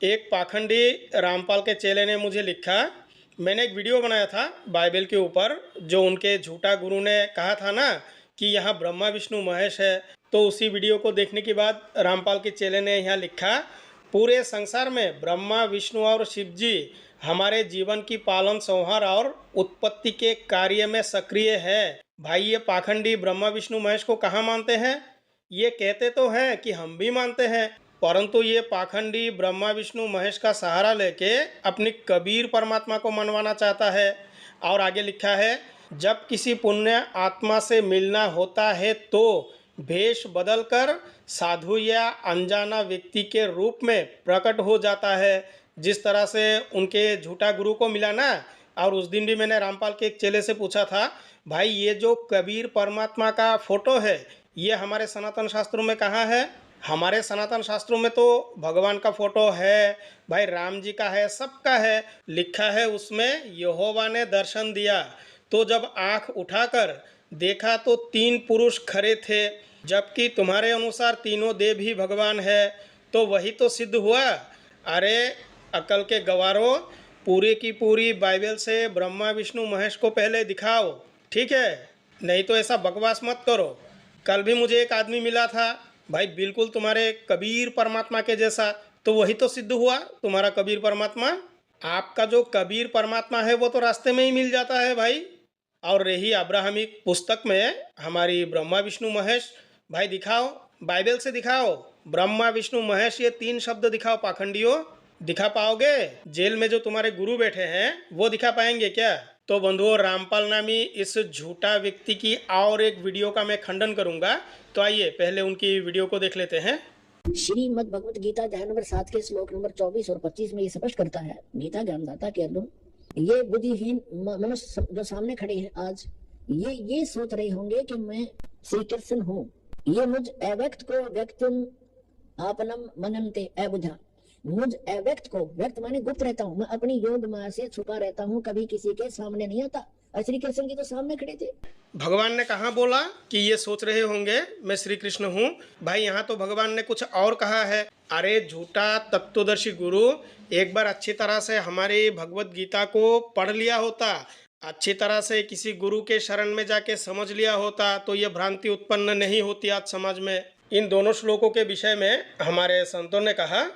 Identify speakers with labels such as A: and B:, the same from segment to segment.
A: एक पाखंडी रामपाल के चेले ने मुझे लिखा, मैंने एक वीडियो बनाया था बाइबल के ऊपर, जो उनके झूठा गुरु ने कहा था ना कि यहाँ ब्रह्मा विष्णु महेश है। तो उसी वीडियो को देखने के बाद रामपाल के चेले ने यहाँ लिखा, पूरे संसार में ब्रह्मा विष्णु और शिव जी हमारे जीवन की पालन संहार और उत्पत्ति के कार्य में सक्रिय है। भाई ये पाखंडी ब्रह्मा विष्णु महेश को कहाँ मानते हैं? ये कहते तो हैं कि हम भी मानते हैं, परंतु ये पाखंडी ब्रह्मा विष्णु महेश का सहारा लेके अपनी कबीर परमात्मा को मनवाना चाहता है। और आगे लिखा है, जब किसी पुण्य आत्मा से मिलना होता है तो भेष बदलकर साधु या अनजाना व्यक्ति के रूप में प्रकट हो जाता है। जिस तरह से उनके झूठा गुरु को मिला ना। और उस दिन भी मैंने रामपाल के एक चेले से पूछा था, भाई ये जो कबीर परमात्मा का फोटो है ये हमारे सनातन शास्त्रों में कहाँ है? हमारे सनातन शास्त्रों में तो भगवान का फोटो है, भाई राम जी का है, सबका है। लिखा है उसमें, यहोवा ने दर्शन दिया तो जब आँख उठाकर देखा तो 3 पुरुष खड़े थे, जबकि तुम्हारे अनुसार तीनों देव ही भगवान है। तो वही तो सिद्ध हुआ। अरे अकल के गवारों, पूरी की पूरी बाइबल से ब्रह्मा विष्णु महेश को पहले दिखाओ, ठीक है? नहीं तो ऐसा बकवास मत करो। कल भी मुझे एक आदमी मिला था, भाई बिल्कुल तुम्हारे कबीर परमात्मा के जैसा। तो वही तो सिद्ध हुआ तुम्हारा कबीर परमात्मा। आपका जो कबीर परमात्मा है वो तो रास्ते में ही मिल जाता है भाई। और रही अब्राहमिक पुस्तक में हमारी ब्रह्मा विष्णु महेश, भाई दिखाओ, बाइबल से दिखाओ। ब्रह्मा विष्णु महेश ये 3 शब्द दिखाओ पाखंडियों। दिखा पाओगे? जेल में जो तुम्हारे गुरु बैठे हैं वो दिखा पाएंगे क्या? तो बंधुओं, रामपाल नामी इस झूठा व्यक्ति की और एक वीडियो का मैं खंडन करूंगा। तो आइए पहले उनकी वीडियो को देख लेते हैं।
B: श्रीमद् भगवत गीता अध्याय नंबर 7 के श्लोक नंबर 24 और 25 में ये स्पष्ट करता है गीता ज्ञानदाता के अर्जुन, ये बुद्धिहीन मनुष्य जो सामने खड़े हैं आज, ये सोच रहे होंगे कि मैं श्री कृष्ण हूँ। ये मुझ अव्यक्त को व्यक्तम आपनम मनन्ते अबुझा, मुझ अव्यक्त को, व्यक्त माने गुप्त रहता हूँ, मैं अपनी योग माया से छुपा रहता हूँ, कभी किसी के सामने नहीं आता। और श्री कृष्ण जी तो सामने खड़े थे।
A: भगवान ने कहाँ बोला कि ये सोच रहे होंगे मैं श्री कृष्ण हूँ? भाई यहाँ तो भगवान ने कुछ और कहा है। अरे झूठा तत्वदर्शी गुरु, एक बार अच्छी तरह से हमारी भगवत गीता को पढ़ लिया होता, अच्छी तरह से किसी गुरु के शरण में जाके समझ लिया होता तो ये भ्रांति उत्पन्न नहीं होती आज समाज में। इन दोनों श्लोकों के विषय में हमारे संतों ने कहा,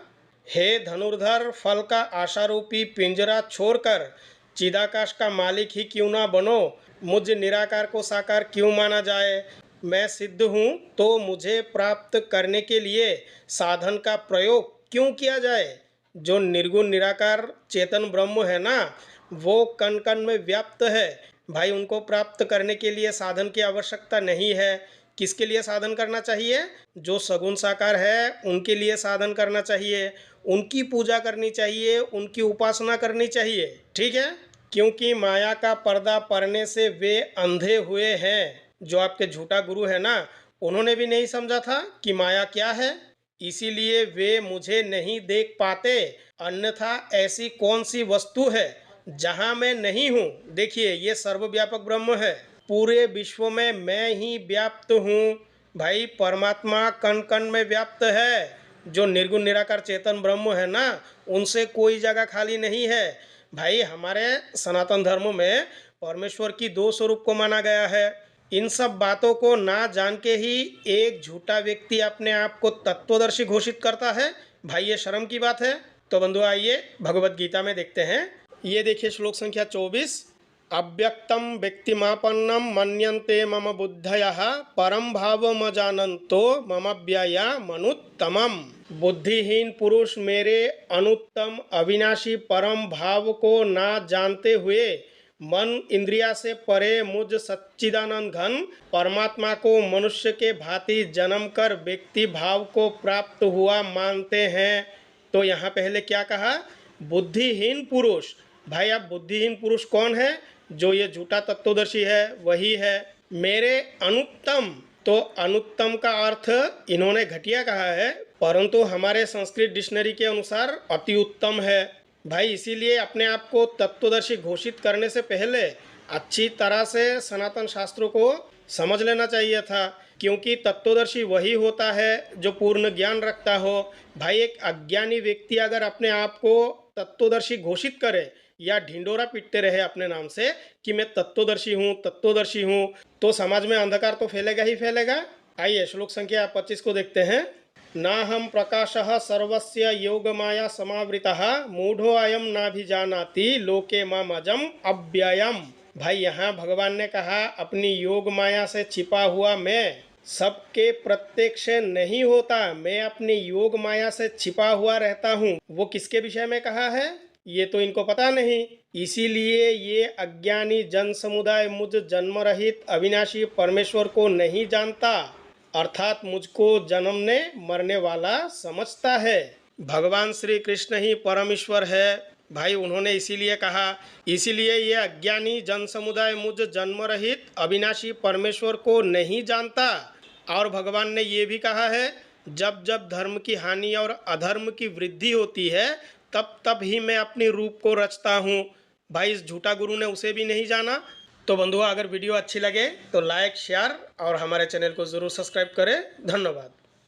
A: हे धनुर्धर, फल का आशारूपी पिंजरा छोड़कर चिदाकाश का मालिक ही क्यों ना बनो, मुझ निराकार को साकार क्यों माना जाए। मैं सिद्ध हूँ तो मुझे प्राप्त करने के लिए साधन का प्रयोग क्यों किया जाए। जो निर्गुण निराकार चेतन ब्रह्म है ना, वो कण कण में व्याप्त है। भाई उनको प्राप्त करने के लिए साधन की आवश्यकता नहीं है। किसके लिए साधन करना चाहिए? जो सगुण साकार है उनके लिए साधन करना चाहिए, उनकी पूजा करनी चाहिए, उनकी उपासना करनी चाहिए, ठीक है? क्योंकि माया का पर्दा पड़ने से वे अंधे हुए हैं। जो आपके झूठा गुरु है ना, उन्होंने भी नहीं समझा था कि माया क्या है, इसीलिए वे मुझे नहीं देख पाते। अन्यथा ऐसी कौन सी वस्तु है जहाँ मैं नहीं हूँ? देखिए ये सर्वव्यापक ब्रह्म है, पूरे विश्व में मैं ही व्याप्त हूँ। भाई परमात्मा कण कण में व्याप्त है। जो निर्गुण निराकार चेतन ब्रह्म है ना, उनसे कोई जगह खाली नहीं है। भाई हमारे सनातन धर्म में परमेश्वर की 2 स्वरूप को माना गया है। इन सब बातों को ना जान के ही एक झूठा व्यक्ति अपने आप को तत्वदर्शी घोषित करता है। भाई ये शर्म की बात है। तो बंधु आइए भगवत गीता में देखते हैं। ये देखिए श्लोक संख्या 24, अव्यक्तम व्यक्तिमापन्नम मन्यन्ते मम बुद्धयः परम भावमजानन्तो मम व्यया मनुत्तमम। बुद्धिहीन पुरुष मेरे अनुत्तम अविनाशी परम भाव को ना जानते हुए मन इंद्रिया से परे मुझ सच्चिदानंद घन परमात्मा को मनुष्य के भांति जन्म कर व्यक्ति भाव को प्राप्त हुआ मानते हैं। तो यहाँ पहले क्या कहा? बुद्धिहीन पुरुष। भाई अब बुद्धिहीन पुरुष कौन है? जो ये झूठा तत्वदर्शी है वही है। मेरे अनुत्तम, तो अनुत्तम का अर्थ इन्होंने घटिया कहा है, परंतु हमारे संस्कृत डिक्शनरी के अनुसार अति उत्तम है। भाई इसीलिए अपने आप को तत्वदर्शी घोषित करने से पहले अच्छी तरह से सनातन शास्त्रों को समझ लेना चाहिए था। क्योंकि तत्वदर्शी वही होता है जो पूर्ण ज्ञान रखता हो। भाई एक अज्ञानी व्यक्ति अगर अपने आप को तत्वदर्शी घोषित करे या ढिंडोरा पीटते रहे अपने नाम से कि मैं तत्वदर्शी हूँ, तो समाज में अंधकार तो फैलेगा ही फैलेगा। आइए श्लोक संख्या 25 को देखते हैं। ना हम प्रकाशः सर्वस्य योगमाया समावृतः मूढ़ो अयम नाभिजानाति लोके माम अजम अव्ययम। भाई यहाँ भगवान ने कहा अपनी योग माया से छिपा हुआ मैं सबके प्रत्यक्ष नहीं होता, मैं अपनी योग माया से छिपा हुआ रहता हूँ। वो किसके विषय में कहा है ये तो इनको पता नहीं, इसीलिए ये अज्ञानी जन समुदाय मुझ जन्म रहित अविनाशी परमेश्वर को नहीं जानता, अर्थात मुझको जन्मने मरने वाला समझता है। भगवान श्री कृष्ण ही परमेश्वर है भाई, उन्होंने इसीलिए कहा, इसीलिए ये अज्ञानी जन समुदाय मुझ जन्म रहित अविनाशी परमेश्वर को नहीं जानता। और भगवान ने ये भी कहा है जब जब धर्म की हानि और अधर्म की वृद्धि होती है तब तब ही मैं अपनी रूप को रचता हूँ। भाई इस झूठा गुरु ने उसे भी नहीं जाना। तो बंधुओं अगर वीडियो अच्छी लगे तो लाइक शेयर और हमारे चैनल को ज़रूर सब्सक्राइब करें। धन्यवाद।